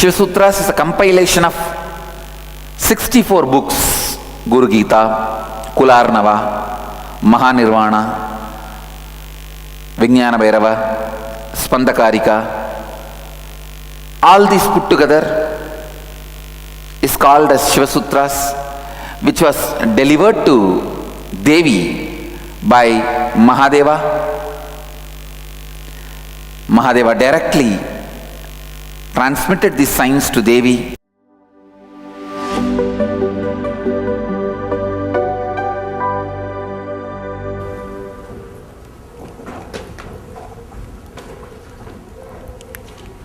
Shiva Sutras is a compilation of 64 books. Guru Gita, Kularnava, Mahanirvana, Vijnana Bhairava, Spandakarika. All these put together is called as Shiva Sutras, which was delivered to Devi by Mahadeva. Mahadeva directly transmitted these signs to Devi.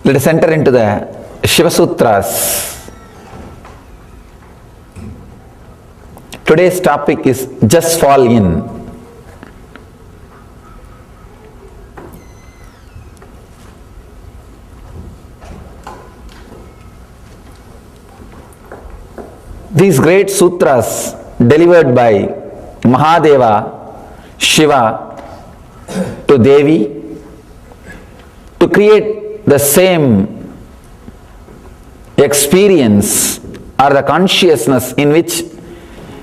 Let us enter into the Shiva Sutras. Today's topic is Just Fall In. These great sutras delivered by Mahadeva, Shiva to Devi to create the same experience or the consciousness in which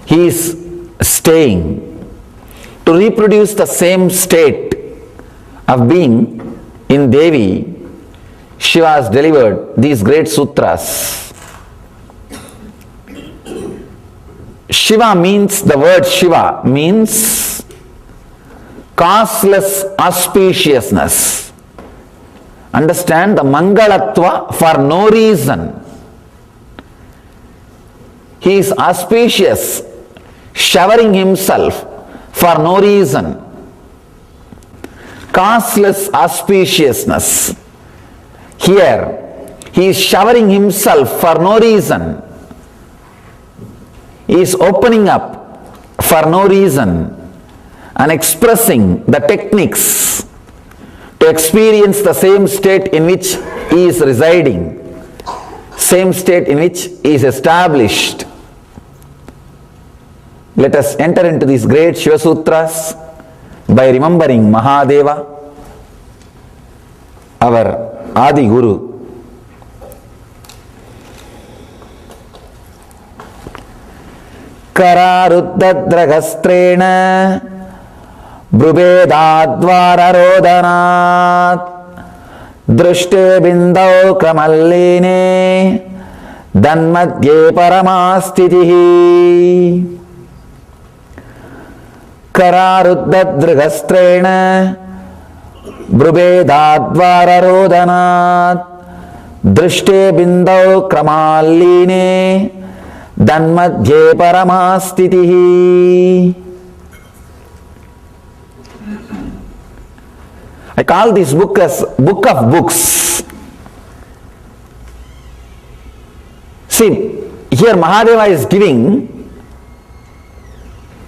he is staying, to reproduce the same state of being in Devi. Shiva has delivered these great sutras. Shiva means, the word Shiva means causeless auspiciousness. Understand the Mangalatva for no reason. He is auspicious, showering himself for no reason. Causeless auspiciousness. Here, he is showering himself for no reason. He is opening up for no reason and expressing the techniques to experience the same state in which he is residing, same state in which he is established. Let us enter into these great Shiva Sutras by remembering Mahadeva, our Adi Guru. Kararuddhadragastrena Brubedadvararodhanat Drushte bindau kramalline Danmadye paramastitihi. Kararuddhadragastrena Brubedadvararodhanat Drushte bindau kramalline Danmadye paramastitihi. I call this book as Book of Books. See, here Mahadeva is giving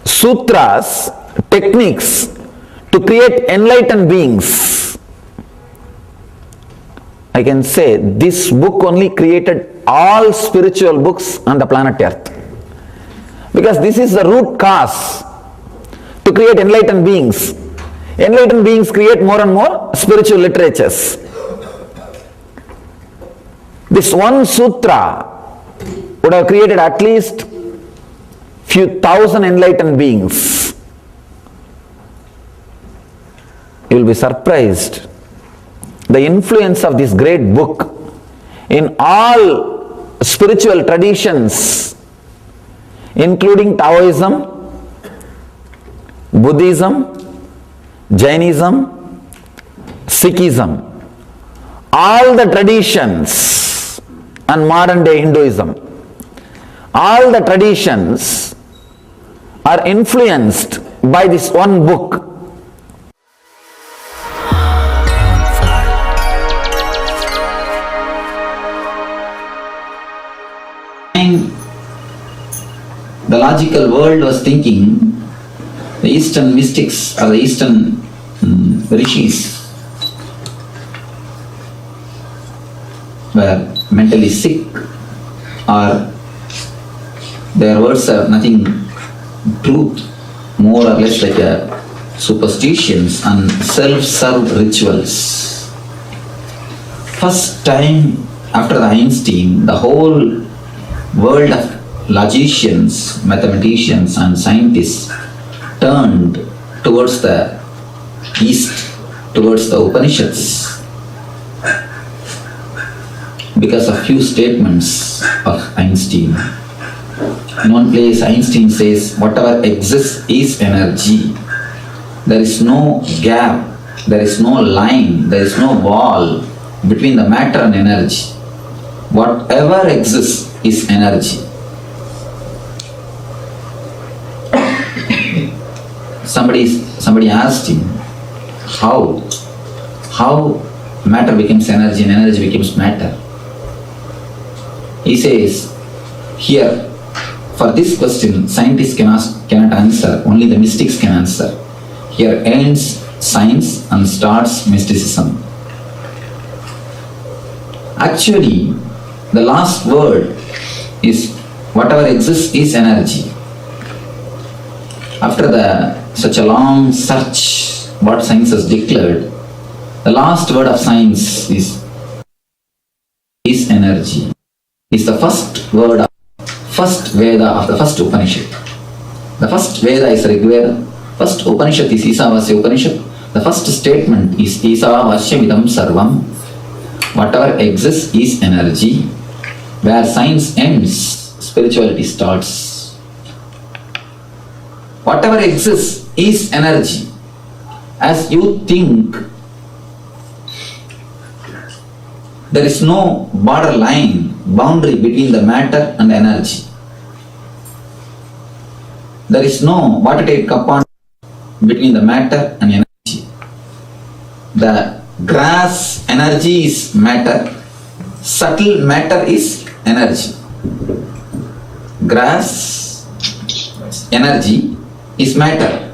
sutras, techniques to create enlightened beings. I can say this book only created all spiritual books on the planet Earth. Because this is the root cause to create enlightened beings. Enlightened beings create more and more spiritual literatures. This one sutra would have created at least few thousand enlightened beings. You will be surprised. The influence of this great book in all spiritual traditions, including Taoism, Buddhism, Jainism, Sikhism, all the traditions, and modern day Hinduism, all the traditions are influenced by this one book. The logical world was thinking, the Eastern mystics or the Eastern rishis were mentally sick, or their words are nothing truth, more or less like a superstitions and self-serve rituals. First time After the Einstein, the whole world of logicians, mathematicians and scientists turned towards the east, towards the Upanishads, because of few statements of Einstein. In one place, Einstein says, whatever exists is energy. There is no gap, there is no line, there is no wall between the matter and energy. Whatever exists is energy. Somebody asked him, how matter becomes energy and energy becomes matter. He says, here, for this question, scientists cannot answer, only the mystics can answer. Here ends science and starts mysticism. Actually, the last word is whatever exists is energy. After such a long search, what science has declared, the last word of science is energy. Is the first word of first Veda of the first Upanishad. The first Veda is Rig Veda, first Upanishad is Isavasya Upanishad. The first statement is Isavasyamidam Sarvam. Whatever exists is energy. Where science ends, spirituality starts. Whatever exists is energy. As you think, there is no borderline, boundary between the matter and energy. There is no watertight compound between the matter and energy. The grass energy is matter, subtle matter is energy. Grass energy is matter,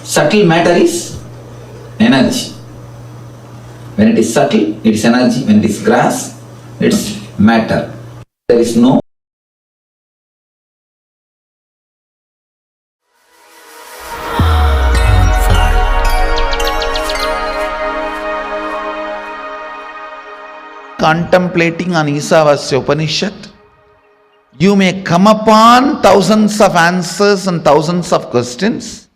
subtle matter is energy. When it is subtle, it is energy. When it is grass, it's matter. There is no contemplating on Isavasya Upanishad, you may come upon thousands of answers and thousands of questions,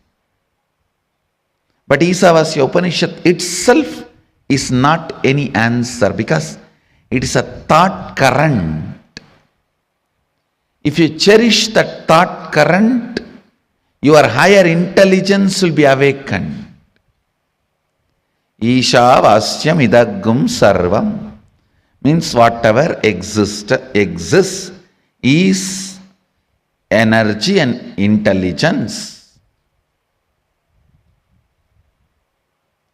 but Isavasya Upanishad itself is not any answer, because it is a thought current. If you cherish that thought current, your higher intelligence will be awakened. Ishavasyam idagum sarvam means whatever exists is energy and intelligence.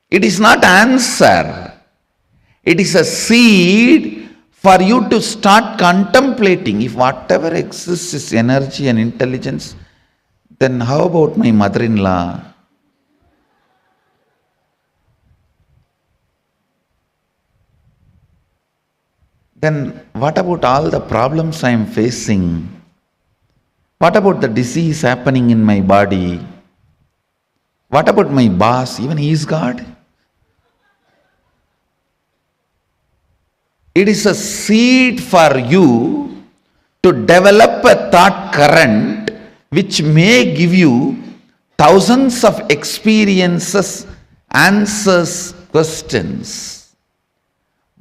It is not answer. It is a seed for you to start contemplating. If whatever exists is energy and intelligence, then how about my mother-in-law? Then what about all the problems I am facing? What about the disease happening in my body? What about my boss? Even he is God. It is a seed for you to develop a thought current which may give you thousands of experiences, answers, questions.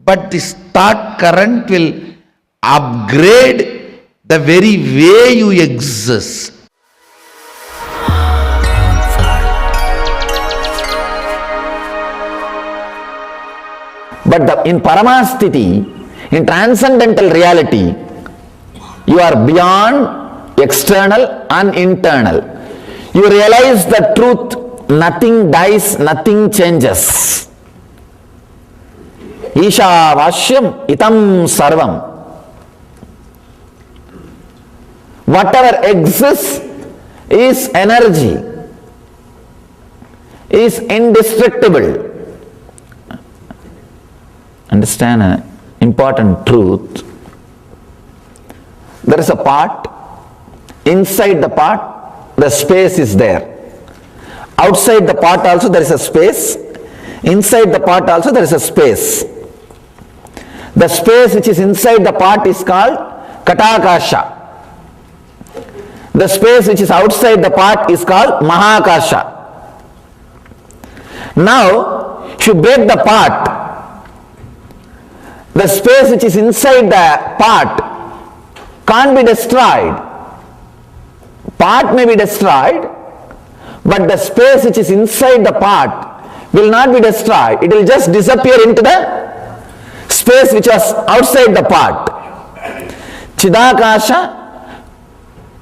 But this thought current will upgrade the very way you exist. But in Paramastiti, in transcendental reality, you are beyond external and internal. You realize the truth, nothing dies, nothing changes. Ishavashyam itam sarvam. Whatever exists is energy, is indestructible. Understand an important truth. There is a part, inside the part, the space is there. Outside the part also there is a space, inside the part also there is a space. The space which is inside the pot is called Katakasha. The space which is outside the pot is called Mahakasha. Now, if you break the pot, the space which is inside the pot can't be destroyed. Pot may be destroyed, but the space which is inside the pot will not be destroyed. It will just disappear into the space which was outside the pot. Chidakasha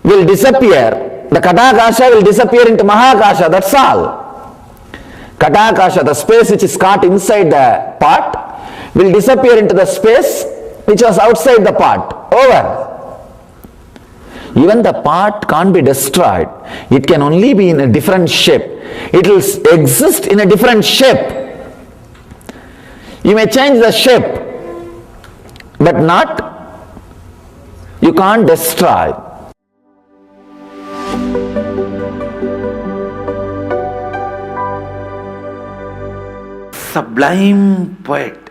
will disappear. The Katakasha will disappear into Mahakasha. That's all. Katakasha, the space which is caught inside the pot, will disappear into the space which was outside the pot. Over. Even the pot can't be destroyed. It can only be in a different shape. It will exist in a different shape. You may change the shape, but not, you can't destroy. Sublime poet.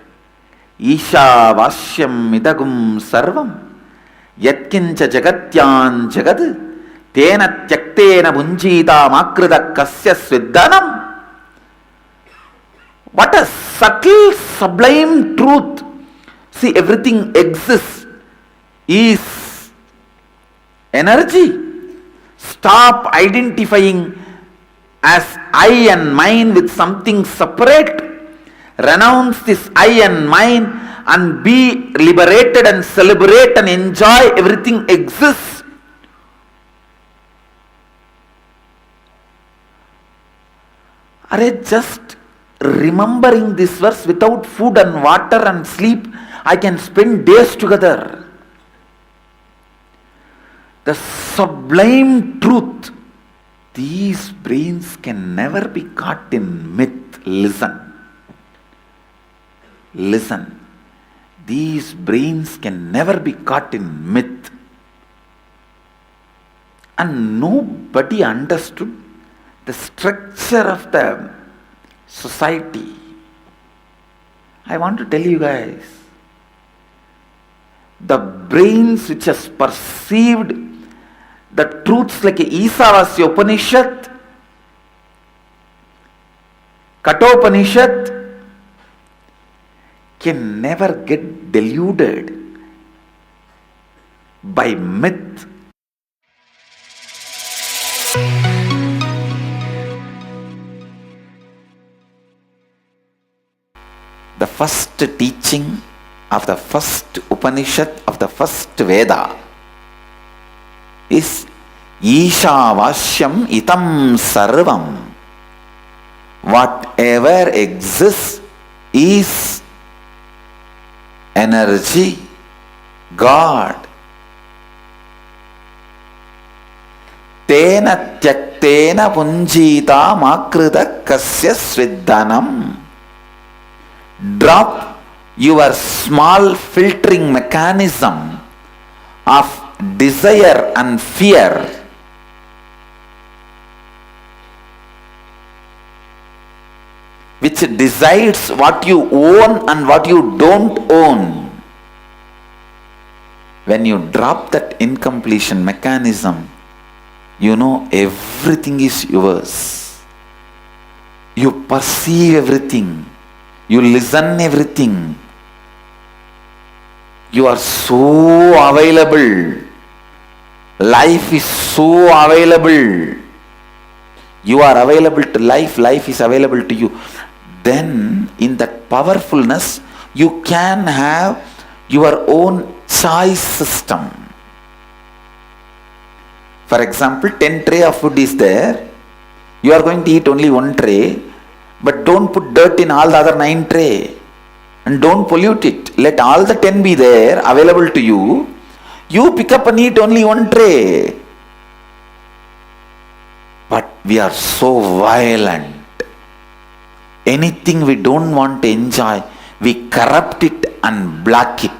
Isha Vashyam Idagum Sarvam Yatkincha Jagatyan Jagad Tena Tyaktena Bunjita Makrida Kasya Sviddanam. What a subtle, sublime truth. See, everything exists, is energy. Stop identifying as I and mine with something separate. Renounce this I and mine and be liberated and celebrate and enjoy. Everything exists. Are just remembering this verse, without food and water and sleep, I can spend days together. The sublime truth. These brains can never be caught in myth. Listen. Listen. These brains can never be caught in myth. And nobody understood the structure of the society. I want to tell you guys, the brains which has perceived the truths like Isavasya Upanishad, Katopanishad, can never get deluded by myth. The first teaching of the first Upanishad, of the first Veda, is Isha Vashyam Itam Sarvam. Whatever exists is energy, God. Tena tyaktena punjita makrita kasya sviddanam. Drop your small filtering mechanism of desire and fear. Which decides what you own and what you don't own. When you drop that incompletion mechanism, you know everything is yours. You perceive everything. You listen everything. You are so available. Life is so available. You are available to life. Life is available to you. Then in that powerfulness, you can have your own choice system. For example, 10 tray of food is there. You are going to eat only one tray, but don't put dirt in all the other 9 tray. And don't pollute it. Let all the 10 be there, available to you. You pick up and eat only one tray. But we are so violent. Anything we don't want to enjoy, we corrupt it and block it.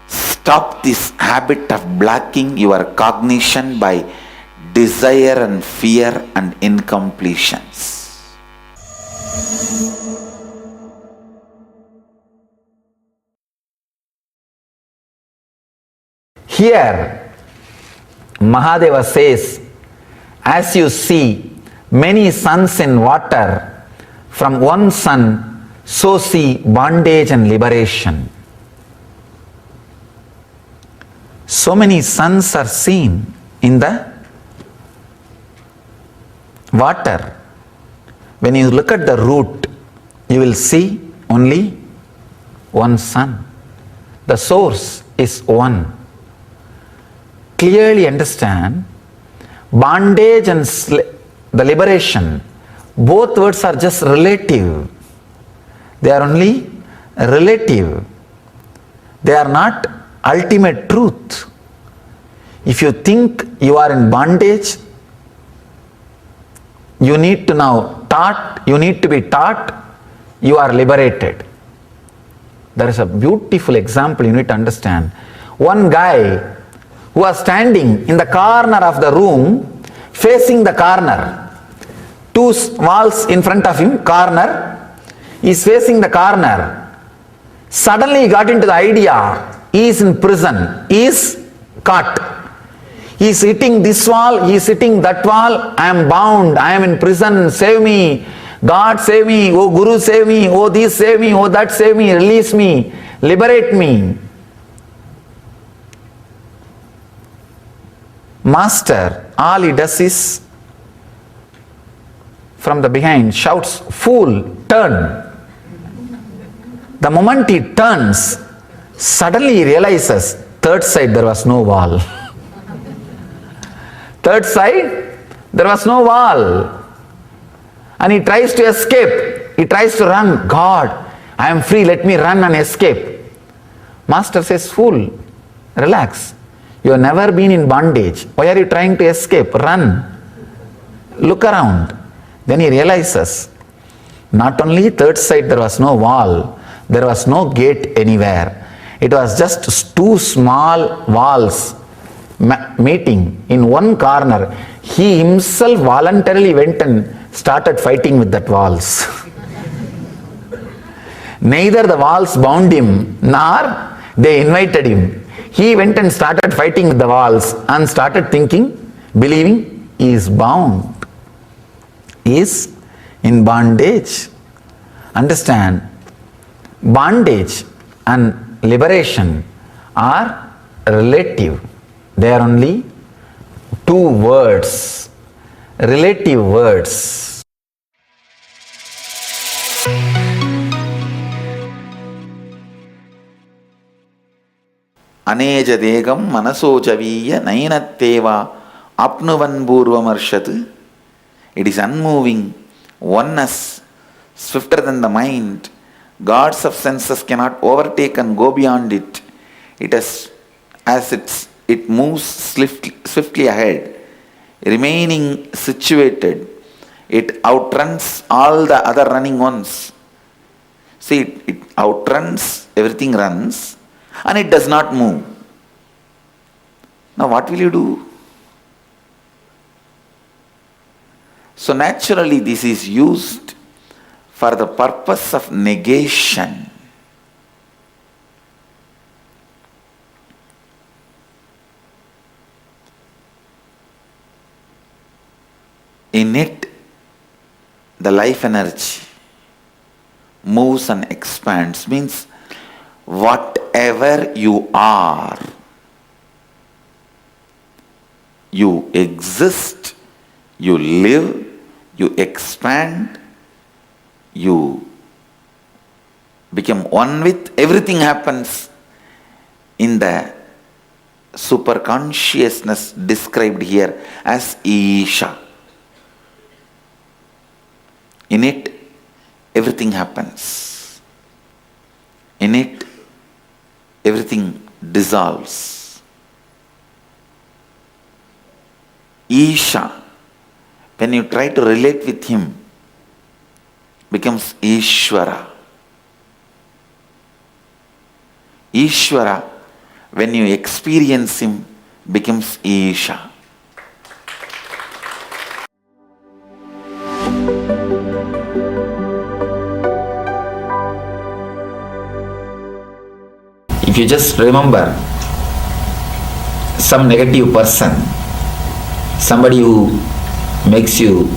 Stop this habit of blocking your cognition by desire and fear and incompletions. Here, Mahadeva says, as you see many suns in water, from one sun, so see bondage and liberation. So many suns are seen in the water. When you look at the root, you will see only one sun. The source is one. Clearly understand, bondage and the liberation, both words are just relative. They are only relative. They are not ultimate truth. If you think you are in bondage, you need to be taught you are liberated. There is a beautiful example you need to understand. One guy who was standing in the corner of the room, facing the corner, two walls in front of him, corner, he is facing the corner. Suddenly he got into the idea, he is in prison, he is caught. He is hitting this wall, he is hitting that wall, I am bound, I am in prison, save me, God save me, oh Guru save me, oh this save me, oh that save me, release me, liberate me. Master, all he does is, from the behind, shouts, fool, turn. The moment he turns, suddenly he realizes, third side there was no wall. Third side, there was no wall. And he tries to escape. He tries to run. God, I am free, let me run and escape. Master says, fool, relax. You have never been in bondage. Why are you trying to escape? Run. Look around. Then he realizes, not only third side there was no wall, there was no gate anywhere. It was just two small walls meeting in one corner. He himself voluntarily went and started fighting with that walls. Neither the walls bound him, nor they invited him. He went and started fighting with the walls and started thinking, believing he is bound. He is in bondage. Understand, bondage and liberation are relative. They are only two words, relative words. Anejadegam manasojaviya nainatteva apnuvan purvamarshatu. It is unmoving, oneness, swifter than the mind. Gods of senses cannot overtake and go beyond it. It moves swiftly ahead, remaining situated. It outruns all the other running ones. See, it outruns, everything runs, and it does not move. Now what will you do? So naturally this is used for the purpose of negation. In it, the life energy moves and expands, means whatever you are, you exist, you live, you expand, you become one with, everything happens in the superconsciousness described here as Isha. In it, everything happens. In it, everything dissolves. Isha, when you try to relate with him, becomes Ishvara. Ishvara, when you experience him, becomes Isha. If you just remember, some negative person, somebody who makes you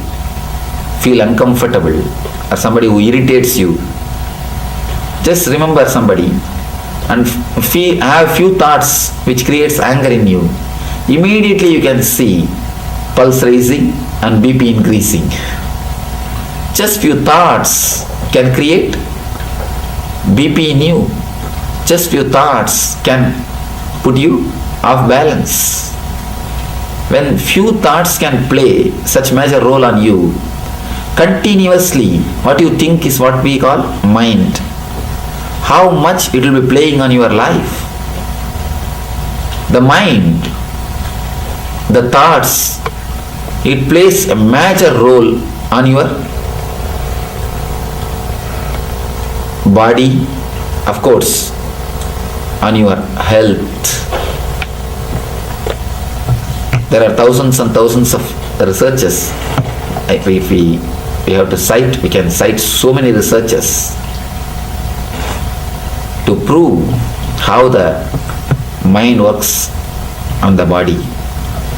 feel uncomfortable, or somebody who irritates you, just remember somebody and have few thoughts which creates anger in you. Immediately you can see pulse raising and BP increasing. Just few thoughts can create BP in you. Just few thoughts can put you off balance. When few thoughts can play such major role on you, continuously what you think is what we call mind. How much it will be playing on your life. The mind, the thoughts, it plays a major role on your body, of course, on your health. There are thousands and thousands of researchers. If we have to cite, we can cite so many researchers to prove how the mind works on the body.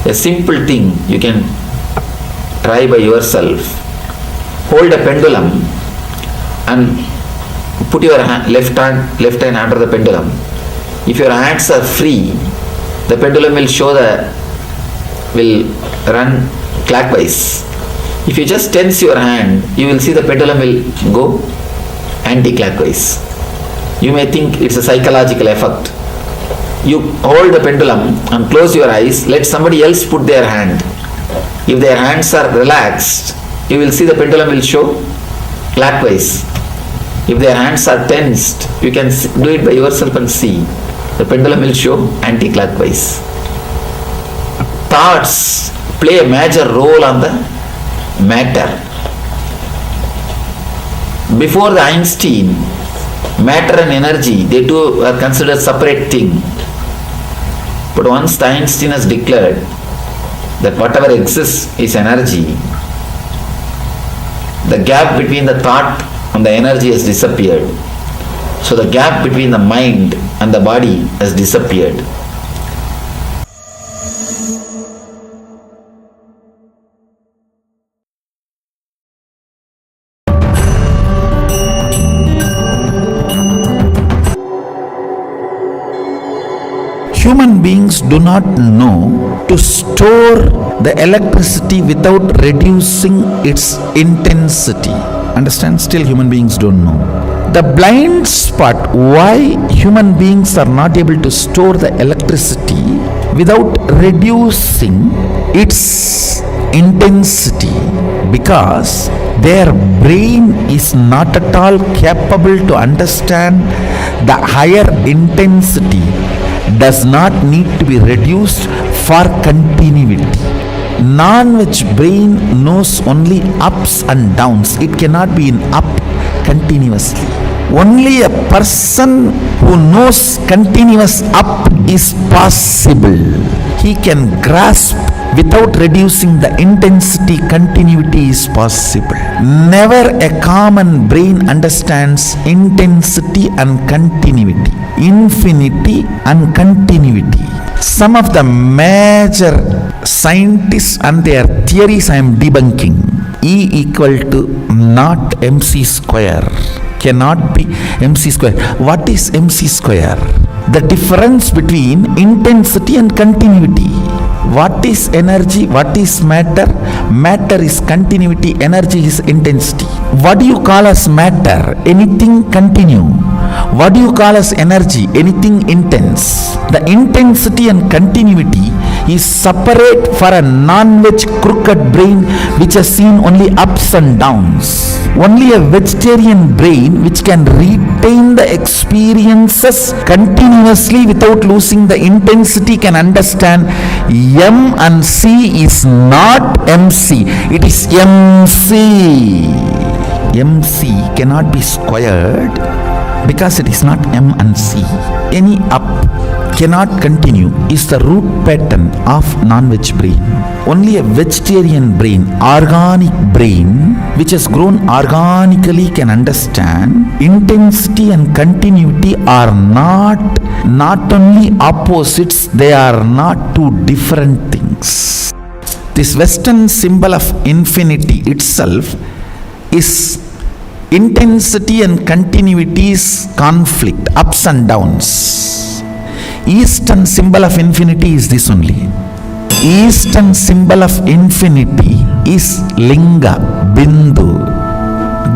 A simple thing you can try by yourself. Hold a pendulum and put your left hand under the pendulum. If your hands are free, the pendulum will run clockwise. If you just tense your hand, you will see the pendulum will go anti-clockwise. You may think it's a psychological effect. You hold the pendulum and close your eyes, let somebody else put their hand. If their hands are relaxed, you will see the pendulum will show clockwise. If their hands are tensed, you can do it by yourself and see. The pendulum will show anti-clockwise. Thoughts play a major role on the matter. Before the Einstein, matter and energy, they two are considered separate thing. But once the Einstein has declared that whatever exists is energy, the gap between the thought and the energy has disappeared. So the gap between the mind and the body has disappeared. Human beings do not know to store the electricity without reducing its intensity. Understand? Still human beings don't know. The blind spot why human beings are not able to store the electricity without reducing its intensity, because their brain is not at all capable to understand the higher intensity does not need to be reduced for continuity. Non-veg brain knows only ups and downs. It cannot be in up continuously. Only a person who knows continuous up is possible. He can grasp without reducing the intensity. Continuity is possible. Never a common brain understands intensity and continuity, infinity and continuity. Some of the major scientists and their theories I am debunking. E equal to not mc square, cannot be mc square. What is mc square? The difference between intensity and continuity. What is energy? What is matter? Matter is continuity, energy is intensity. What do you call as matter? Anything continue. What do you call as energy? Anything intense. The intensity and continuity is separate for a non-veg crooked brain which has seen only ups and downs. Only a vegetarian brain which can retain the experiences continuously without losing the intensity can understand M and C is not MC. It is MC. MC cannot be squared because it is not M and C. Any up, cannot continue is the root pattern of non-veg brain. Only a vegetarian brain, organic brain, which has grown organically, can understand intensity and continuity are not only opposites, they are not two different things. This Western symbol of infinity itself is intensity and continuity's conflict, ups and downs. Eastern symbol of infinity is this only. Eastern symbol of infinity is linga, bindu,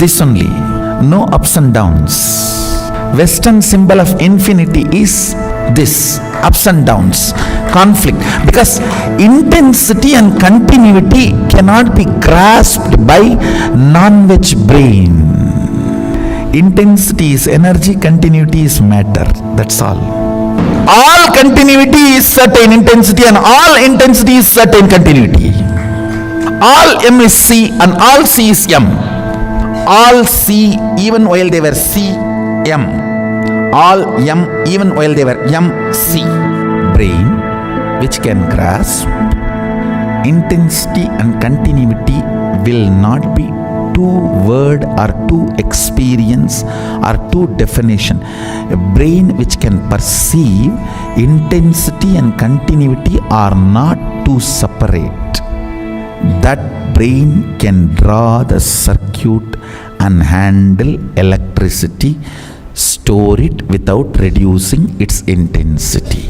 this only, no ups and downs. Western symbol of infinity is this, ups and downs, conflict, because intensity and continuity cannot be grasped by non-veg brain. Intensity is energy, continuity is matter, that's all. All continuity is certain intensity and all intensity is certain continuity. All M is C and all C is M. All C even while they were C, M. All M even while they were M, C. Brain which can grasp intensity and continuity will not be two word or two experience or two definition. A brain which can perceive intensity and continuity are not two separate. That brain can draw the circuit and handle electricity, store it without reducing its intensity.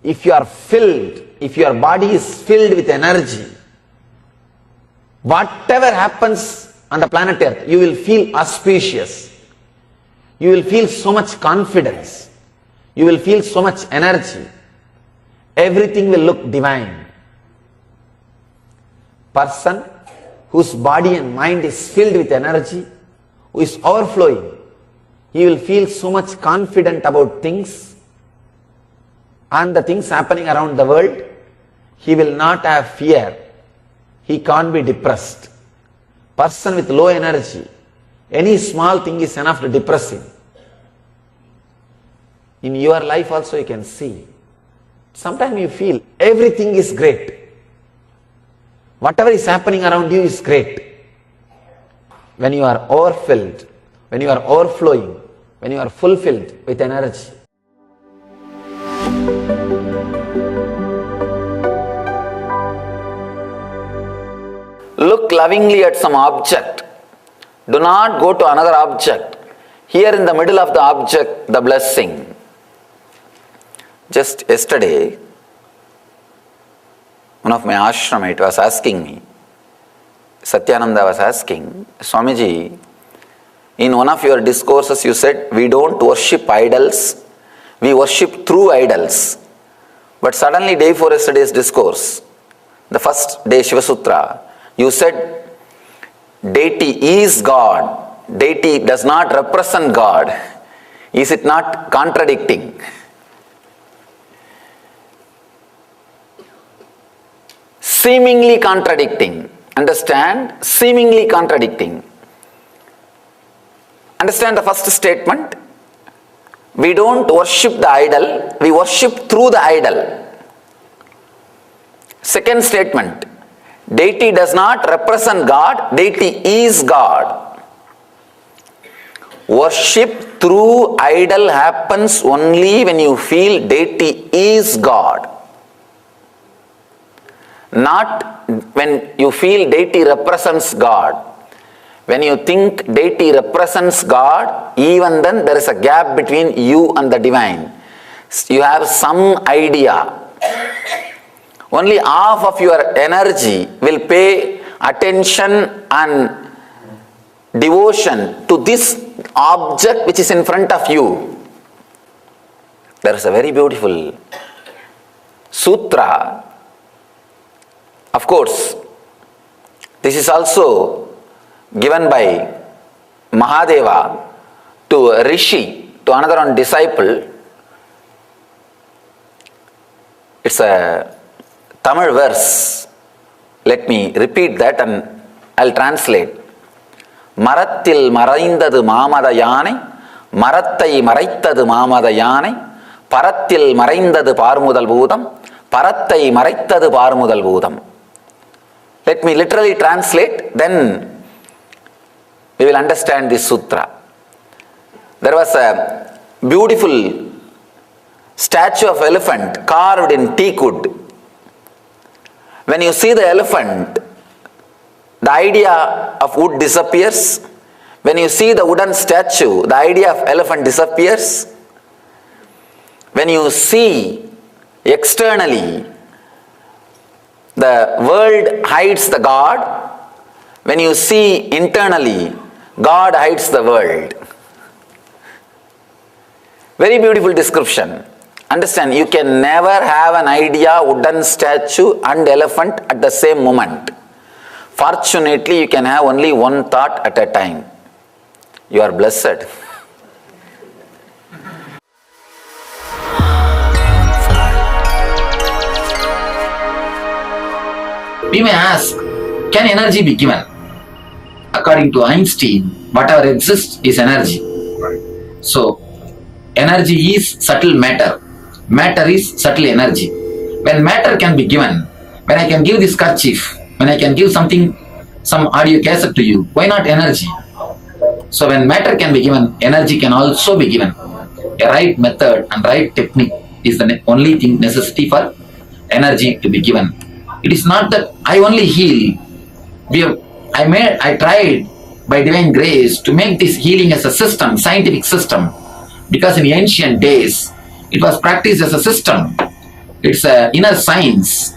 If you are filled, if your body is filled with energy, whatever happens on the planet Earth, you will feel auspicious. You will feel so much confidence. You will feel so much energy. Everything will look divine. Person whose body and mind is filled with energy, who is overflowing, he will feel so much confident about things and the things happening around the world. He will not have fear. He can't be depressed. Person with low energy, any small thing is enough to depress him. In your life also you can see. Sometimes you feel everything is great. Whatever is happening around you is great. When you are overfilled, when you are overflowing, when you are fulfilled with energy. Look lovingly at some object. Do not go to another object. Here in the middle of the object, the blessing. Just yesterday, one of my ashramites was asking me, Satyananda was asking, Swamiji, in one of your discourses you said, we don't worship idols, we worship through idols. But suddenly, day before yesterday's discourse, the first day Shiva Sutra, you said, deity is God, deity does not represent God. Is it not contradicting? Seemingly contradicting. Understand? Seemingly contradicting. Understand the first statement? We don't worship the idol, we worship through the idol. Second statement, deity does not represent God, deity is God. Worship through idol happens only when you feel deity is God. Not when you feel deity represents God. When you think deity represents God, even then there is a gap between you and the divine. You have some idea. Only half of your energy will pay attention and devotion to this object which is in front of you. There is a very beautiful sutra. Of course, this is also given by Mahadeva to a rishi, to another one disciple. It's a Tamil verse. Let me repeat that and I'll translate. மரத்தில் மறைந்தது மாமத யானை, மரத்தை மறைத்தது மாமத யானை, பரத்தில் மறைந்தது பார்முதல் பூதம், பரத்தை மறைத்தது பார்முதல் பூதம். Let me literally translate, then we will understand this sutra. There was a beautiful statue of elephant carved in teak wood. When you see the elephant, the idea of wood disappears. When you see the wooden statue, the idea of elephant disappears. When you see externally, the world hides the God. When you see internally, God hides the world. Very beautiful description. Understand, you can never have an idea, wooden statue and elephant at the same moment. Fortunately, you can have only one thought at a time. You are blessed. We may ask, can energy be given? According to Einstein, whatever exists is energy. So, energy is subtle matter. Matter is subtle energy. When matter can be given, when I can give this kerchief, when I can give something, some audio cassette to you, why not energy? So when matter can be given, energy can also be given. A right method and right technique is the only thing necessity for energy to be given. It is not that I only heal. I tried by divine grace to make this healing as a system, scientific system, because in the ancient days it was practiced as a system. It's an inner science.